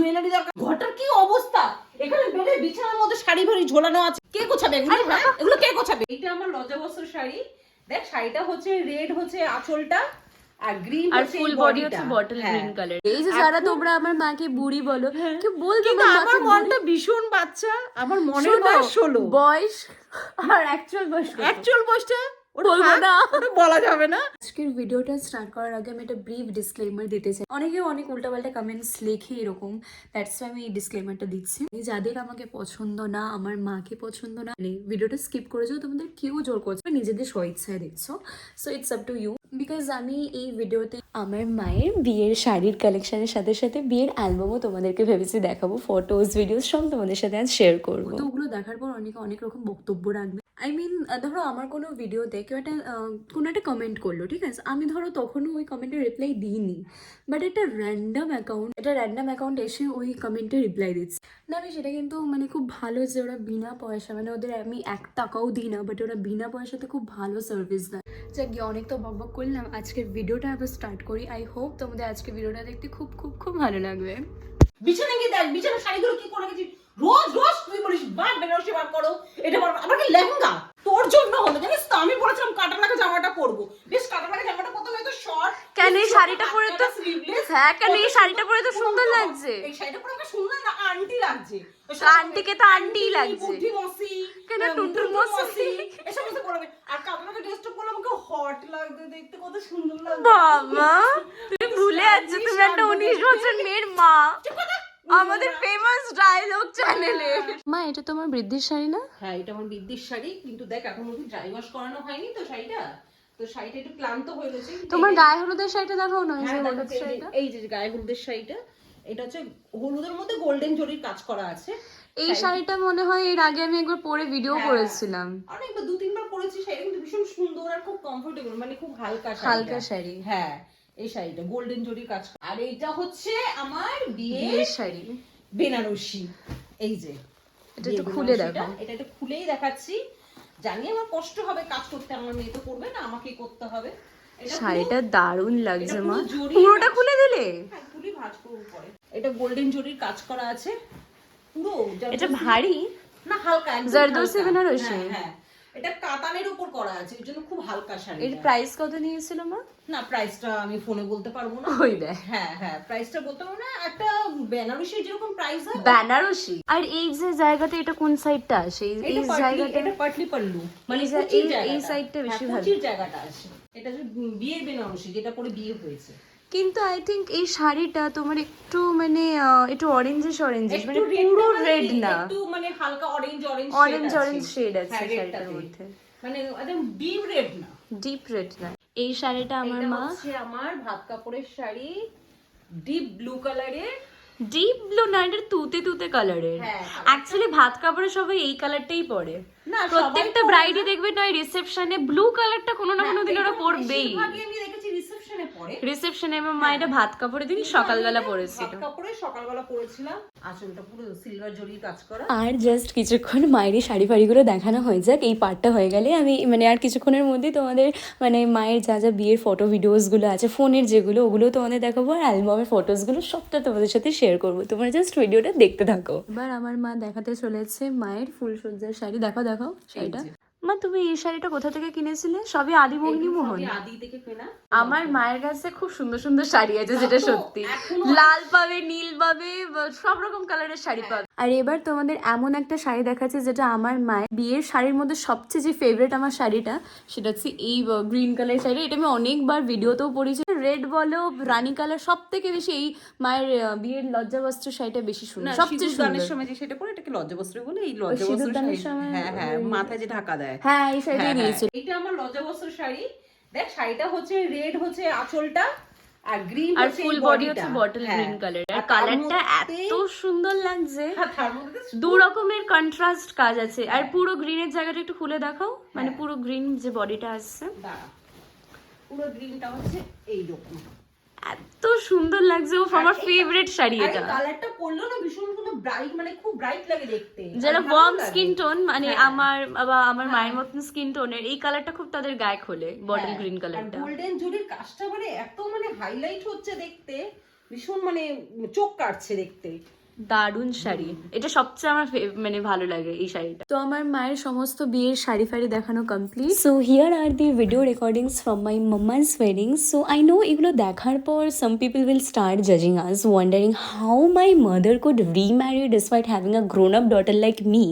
Jewellery দরকার। ঘরটার কি অবস্থা, এখানে বেডে বিছানার মধ্যে শাড়ি ভরি ঝোলানো আছে, কে গোছাবে এগুলো? এগুলো কে গোছাবে? এটা আমার লজ্জাবস্ত্র শাড়ি। দেখ শাড়িটা হচ্ছে রেড হচ্ছে আঁচলটা, আর গ্রিন আর হচ্ছে ফুল বডি হচ্ছে বটল গ্রিন কালার। এই যে যারা তোমরা আমার মাকে বুড়ি বলো, কি বলবো, আমার মনটা ভীষণ বাচ্চা, আমার মনের বয়স 16। বয়স আর অ্যাকচুয়াল বয়স বয়সটা বলবো না, বলা যাবে না। আজকের ভিডিওটা স্টার্ট করার আগে আমি একটা ব্রিফ ডিসক্লেমার দিতে চাই। অনেকে অনেক উল্টাপাল্টা কমেন্টস লেখে এরকম, দ্যাটস আমি এই ডিসক্লেমারটা দিচ্ছি। যাদের আমাকে পছন্দ না, আমার মাকে পছন্দ না, মানে ভিডিওটা স্কিপ করেছো, তোমাদের কেউ জোর করছে, নিজেদের স্বইচ্ছায় দেখছো, so it's up to you. Because আমি এই ভিডিওতে আমার মায়ের বিয়ের শাড়ির কালেকশনের সাথে সাথে বিয়ের অ্যালবামও তোমাদেরকে ভেবেছি দেখাবো, ফটোজ ভিডিওস সব তোমাদের সাথে আজ শেয়ার করবো। তো ওগুলো দেখার পর অনেকে অনেক রকম বক্তব্য রাখবে। আই মিন ধরো আমার কোনো ভিডিওতে কেউ একটা কোনো একটা কমেন্ট করলো, ঠিক আছে, আমি ধরো তখনও ওই কমেন্টের রিপ্লাই দিইনি, বাট একটা র্যান্ডাম অ্যাকাউন্ট এসে ওই কমেন্টে রিপ্লাই দিচ্ছে না, আমি সেটা কিন্তু মানে খুব ভালো যে ওরা বিনা পয়সা, মানে ওদের আমি 1 টাকাও দিই না, বাট ওরা বিনা পয়সাতে খুব ভালো সার্ভিস দেয়। যাক গিয়ে অনেক তো বকবক করলাম, আজকের ভিডিওটা আবার স্টার্ট করি। আই হোপ তোমাদের আজকে ভিডিওটা দেখতে খুব খুব খুব ভালো লাগবে। বিছানা গিয়ে দেখ, বিছানা শাড়িগুলো কি করে গেছিস, রোজ রোজ তুই বলিস বার বেনারসি বার করো, এটা আমার কি লেহেঙ্গা তোর জন্য হলো, জানিস তো? আমি বলেছিলাম কাটা লাগা জামাটা পরবো, বেশ কাটা লাগা জামাটা কত হয়তো শর্ট, কেন এই শাড়িটা পরে তো, হ্যাঁ কেন এই শাড়িটা পরে তো সুন্দর লাগছে, এই শাড়িটা পরে আমাকে সুন্দর না আন্টি লাগছে, আন্টিকে তো আন্টিই লাগছে, বুদ্ধি মসি কেন টুনটুন মসি এই সমস্ত পরবে, আর কাটা লাগা ড্রেসটা পরলে আমাকে হট লাগবে, দেখতে কত সুন্দর লাগবে। বাবা তুমি ভুলে যাচ্ছ, তুমি একটা 19 বছর মেয়ের মা, আমাদের ফেমাস ডায়লগ চ্যানেলে। মা এটা তোমার বৃদ্ধির শাড়ি না? হ্যাঁ এটা আমার বৃদ্ধির শাড়ি, কিন্তু দেখ এখন অবধি ড্রাই ওয়াশ করানো হয়নি তো শাড়িটা, তো শাড়িটা একটু ক্লান্ত হয়ে গেছে। তোমার গায়ে হলুদের শাড়িটা দেখাও না, এই যে হ্যাঁ, হলুদ শাড়িটা, এই যে গায়ে হলুদের শাড়িটা, এটা হচ্ছে হলুদের মধ্যে গোল্ডেন জরির কাজ করা আছে। এই শাড়িটা মনে হয় এর আগে আমি একবার পরে ভিডিও করেছিলাম, অনেকবার 2-3 বার পরেছি। শাড়িটা কিন্তু ভীষণ সুন্দর আর খুব কমফোর্টেবল, মানে খুব হালকা শাড়ি। হ্যাঁ এই শাড়িটা গোল্ডেন জরির কাজ, আর এইটা হচ্ছে আমার বিয়ের শাড়ি বেনারসি। এই যে এটা একটু খুলে দেখাও, এটা একটু খুলেই দেখাচ্ছি, জানি আমার কষ্ট হবে কাজ করতে, আমার মেয়ে তো করবে না, আমাকেই করতে হবে। শাড়িটা দারুণ লাগছে মা, পুরোটা খুলে দিলে? হ্যাঁ খুলি ভাঁজ করব পরে। এটা গোল্ডেন জরির কাজ করা আছে পুরো, এটা ভারী না হালকা, একদম জারদোসি বেনারসি। হ্যাঁ এটা কাতানের উপর করা আছে, এর জন্য খুব হালকা শাড়ি। এর প্রাইস কত নিয়েছিল মা? না প্রাইসটা আমি ফোনে বলতে পারবো না। ওই দেখ, হ্যাঁ হ্যাঁ প্রাইসটা বলতে পারবো না, একটা বেনারসি যেরকম প্রাইস হয় বেনারসি। আর এই যে জায়গাতে এটা কোন সাইডটা আসে? এই জায়গাটা এটা পাটলি পাল্লু, মানে এই সাইডটা বেশি ভালো, কুচির জায়গাটা আসে। এটা যে বিয়ের বেনারসি যেটা পরে বিয়ে হয়েছে। কিন্তু আই থিংক এই শাড়িটা তোমার একটু মানে একটু অরেঞ্জিশ মানে পুরো রেড না, একটু মানে হালকা অরেঞ্জ শেড আছে শাড়িটার মধ্যে, মানে একদম ডিপ রেড না, ডিপ রেড না। এই শাড়িটা আমার মা, আমার ভাত কাপড়ের শাড়ি, ডিপ ব্লু কালারের, ডিপ ব্লু না, এটা তুতে তুতে কালারের। অ্যাকচুয়ালি ভাত কাপড়ে সবাই এই কালারটাই পরে, প্রত্যেকটা ব্রাইডই দেখবে না রিসেপশনে ব্লু কালারটা কোনো না কোনো দিন ওরা পরবেই। আমি দেখেছি রিসেপশনে পরে, রিসেপশনে আমার মা এটা ভাত কাপড়ে দিন সকালবেলা পরেছিল, ভাত কাপড়ে সকালবেলা পরেছিলাম, আঁচলটা পুরো সিলভার জরির কাজ করা। আর জাস্ট কিছুক্ষণ মায়ের শাড়ি ফাড়িগুলো দেখানো হয়ে যাক, এই পার্টটা হয়ে গেলে আমি মানে আর কিছুক্ষণের মধ্যেই তোমাদের মানে মায়ের যা যা বিয়ের ফটো ভিডিওসগুলো আছে ফোনের যেগুলো, ওগুলো তোমাদের দেখাবো, আর অ্যালবামের ফটোসগুলো সবটা তোমাদের সাথে শেয়ার করবো, তোমরা জাস্ট ভিডিওটা দেখতে থাকো। এবার আমার মা দেখাতে চলেছে মায়ের ফুলসজ্জার শাড়ি, দেখাও শাড়িটা। মা তুমি এই শাড়িটা কোথা থেকে কিনেছিলে? সবই আদি মোহিনী মোহন। আদি থেকে কেনা। আমার মায়ের কাছে খুব সুন্দর সুন্দর শাড়ি আছে, যেটা সত্যি, লাল পাবে, নীল পাবে, সব রকম কালারের শাড়ি পাবে। আর এবার তোমাদের এমন একটা শাড়ি দেখাচ্ছে যেটা আমার মায়ের বিয়ের শাড়ির মধ্যে সবচেয়ে যে ফেভারিট আমার শাড়িটা, সেটা হচ্ছে এই গ্রিন কালার শাড়ি। এটা আমি অনেকবার ভিডিওতেও পরেছি, রেড বলো রানী কালার, সব থেকে বেশি এই মায়ের বিয়ের লজ্জাবস্ত্র শাড়িটা বেশি সুন্দর, সবচেয়ে সুন্দর। সময় যে সেটা পরে এটাকে লজ্জাবস্ত্র বলে, এই লজ্জাবস্ত্র শাড়ি, হ্যাঁ হ্যাঁ মাথায় যে ঢাকা দেয়, হ্যাঁ এই শাড়িটা দিয়েছিল। এটা আমার লজ্জাবস্ত্র শাড়ি। দেখ শাড়িটা হচ্ছে রেড হচ্ছে আঁচলটা, আর গ্রিন আর ফুল বডি হচ্ছে বটল গ্রিন কালার, আর কালারটা এত সুন্দর লাগছে, দু রকমের কন্ট্রাস্ট কাজ আছে। আর পুরো গ্রিনের জায়গাটা একটু খুলে দেখাও, মানে পুরো গ্রিন যে বডিটা আসছে, পুরো গ্রিনটা হচ্ছে এই রকম, এত সুন্দর লাগছে। ও আমার ফেভারিট শাড়ি এটা, কালারটা পরলো না ভীষণ সুন্দর ব্রাইট, মানে খুব ব্রাইট লাগে দেখতে। যারা ওয়ার্ম স্কিন টোন, মানে আমার মায়ের মতন স্কিন টোনের, এই কালারটা খুব তাদের গায়ে খোলে, বটল গ্রিন কালারটা। গোল্ডেন জরির কাজটা মানে এত মানে হাইলাইট হচ্ছে দেখতে, ভীষণ মানে চোখ কাটছে দেখতে। দারুণ শাড়ি, এটা সবচেয়ে আমার মানে ভালো লাগে এই শাড়িটা। তো আমার মায়ের সমস্ত বিয়ের শাড়ি ফাড়ি দেখানো complete. So here are the video recordings from my mamma's wedding. So I know এগুলো দেখার পর সাম পিপল উইল স্টার্ট জাজিং us, wondering how my mother could remarry despite having a grown up daughter like me.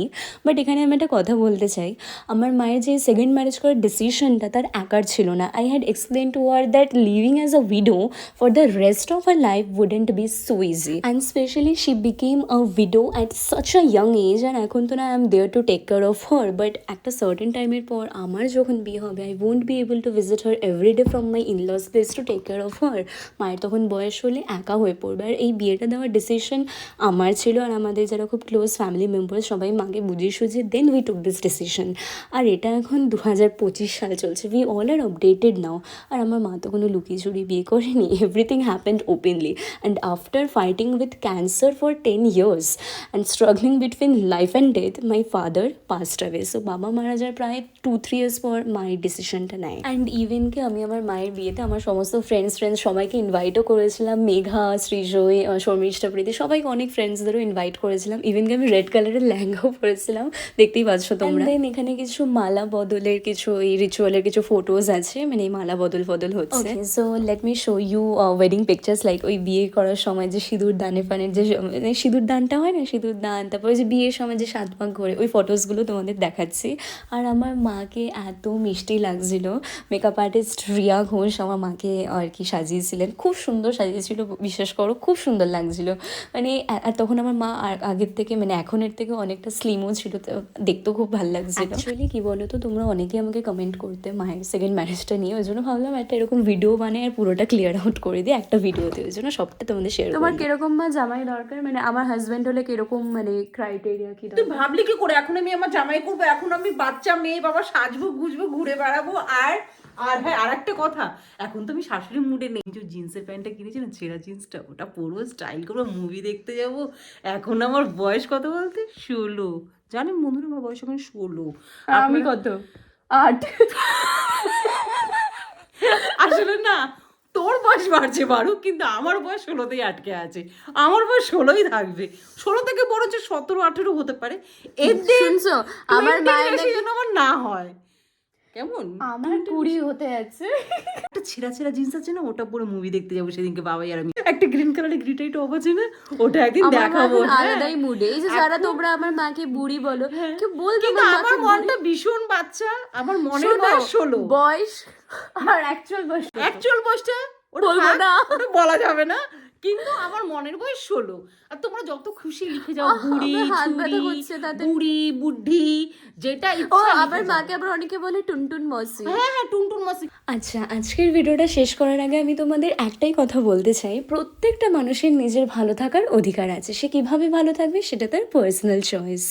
But এখানে আমি একটা কথা বলতে চাই, আমার মায়ের যে সেকেন্ড ম্যারেজ করার ডিসিশনটা তার একার ছিল না। I had explain to her that living as a widow for the rest of her life wouldn't be so easy, and especially she became a widow at such a young age, and এখন তো না I am there to take care of her, but একটা certain টাইমের পর আমার যখন বিয়ে হবে I won't be able to visit her every day from my in-laws place to take care of her. মায়ের তখন বয়স হলে একা হয়ে পড়বে, আর এই বিয়েটা দেওয়ার ডিসিশন আমার ছিল, আর আমাদের যারা খুব ক্লোজ ফ্যামিলি মেম্বার্স সবাই মাকে বুঝিয়ে সুঝিয়ে দেন উই টুক দিস ডিসিশন। আর এটা এখন 2025 সাল চলছে, we all are updated now. আর আমার মা তো কোনো লুকিয়ে চুরি বিয়ে করেনি, everything happened openly, and after fighting with cancer for 10 years and struggling between life and death, my father passed away. So বাবা মারা যাওয়ার প্রায় 2-3 years পর মায়ের ডিসিশনটা নেয়। অ্যান্ড ইভেনকে আমি আমার মায়ের বিয়েতে আমার সমস্ত ফ্রেন্ডস সবাইকে ইনভাইটও করেছিলাম, মেঘা, সৃজয়, শর্মিষ্ঠা, প্রীতি, সবাইকে অনেক ফ্রেন্ডসদেরও ইনভাইট করেছিলাম। ইভেনকে আমি রেড কালারের লেহেঙ্গাও পরেছিলাম, দেখতেই পাচ্ছ তোমরা। দেন এখানে কিছু মালা বদলের কিছু এই রিচুয়ালের কিছু ফটোজ আছে, মানে মালা বদল হচ্ছে। So let me show you wedding pictures, like ওই বিয়ে করার সময় যে সিঁদুর দানে ফানের যে মানে সিঁদুর দানটা হয় না, সিঁদুর দান, তারপরে যে বিয়ের সময় যে 7 ভাগ ঘরে, ওই ফটোসগুলো তোমাদের দেখাচ্ছি। আর আমার মাকে এত মিষ্টি লাগছিল, মেকআপ আর্টিস্ট রিয়া ঘোষ আমার মাকে আর কি সাজিয়েছিলেন, খুব সুন্দর সাজিয়েছিল, বিশ্বাস করো খুব সুন্দর লাগছিল। মানে আর তখন আমার মা আর আগের থেকে মানে এখনের থেকে অনেকটা স্লিমও ছিল, তো দেখতেও খুব ভালো লাগছিল। অ্যাকচুয়ালি কি বলো তো, তোমরা অনেকেই আমাকে কমেন্ট করতে মায়ের সেকেন্ড ম্যারেজটা নিয়ে, ওই জন্য ভাবলাম একটা এরকম ভিডিও বানাই আর পুরোটা ক্লিয়ার আউট করে দিই একটা ভিডিওতে, ওই জন্য সবটা তোমাদের শেয়ার। তোমার কিরকম মা জামাই দরকার, মানে আমার হাজবেন্ড হলে কিরকম মানে ক্রাইটেরিয়া কি তুই দরকার? ভাবলি কি করে এখন আমি আমার জামাই করবো? এখন আমি বাচ্চা মেয়ে বাবা সাজবো গুজবো ঘুরে বেড়াবো। আর আর হ্যাঁ, আর একটা কথা, এখন তো আমি শাশুড়ি মুডে নেই। যে জিন্সের প্যান্টটা কিনেছি না, ছেঁড়া জিন্সটা, ওটা পরবো, স্টাইল করবো, মুভি দেখতে যাব। এখন আমার বয়স কত বলতে? 16। জানেন বন্ধুরা, আমার বয়স এখন 16। আমি কত? 8। আসলে না, তোর বয়স বাড়ছে বাড়ুক, কিন্তু আমার বয়স 16তেই আটকে আছে। আমার বয়স 16ই থাকবে, 16 থেকে বরঞ্চ 17-18 হতে পারে। শুনছো, আমার মায়ের যেন আমার না হয়। কেমন আমার 20 হতে আছে। একটা ছেঁড়া জিন্স আছে না, ওটা পরে মুভি দেখতে যাবো সেদিনকে বাবাই আর আমি। একটা গ্রিন কালারের গ্রিটাই টপ আছে না, ওটা একদিন দেখাবো। আলাদাই মুডে, এই যে যারা তোমরা আমার মাকে বুড়ি বলো, কি বলবো, কিন্তু আমার মনটা ভীষণ বাচ্চা, আমার মনের বয়স 16। বয়স আর অ্যাকচুয়াল বয়সটা ওটা বলবো না, ওটা বলা যাবে না, কিন্তু আমার মনের বয়স 16। আর তোমরা যত খুশি লিখে যাও, বুড়ি, বুড়ি, বুদ্ধি, যেটা ইচ্ছা। আমার মাকে আবার অনেকে বলে টুনটুন মসি। হ্যাঁ, টুনটুন মসি। আচ্ছা, আজকের ভিডিওটা শেষ করার আগে আমি তোমাদের একটাই কথা বলতে চাই, প্রত্যেকটা মানুষের নিজের ভালো থাকার অধিকার আছে, সে কিভাবে ভালো থাকবে সেটা তার পার্সোনাল চয়েস।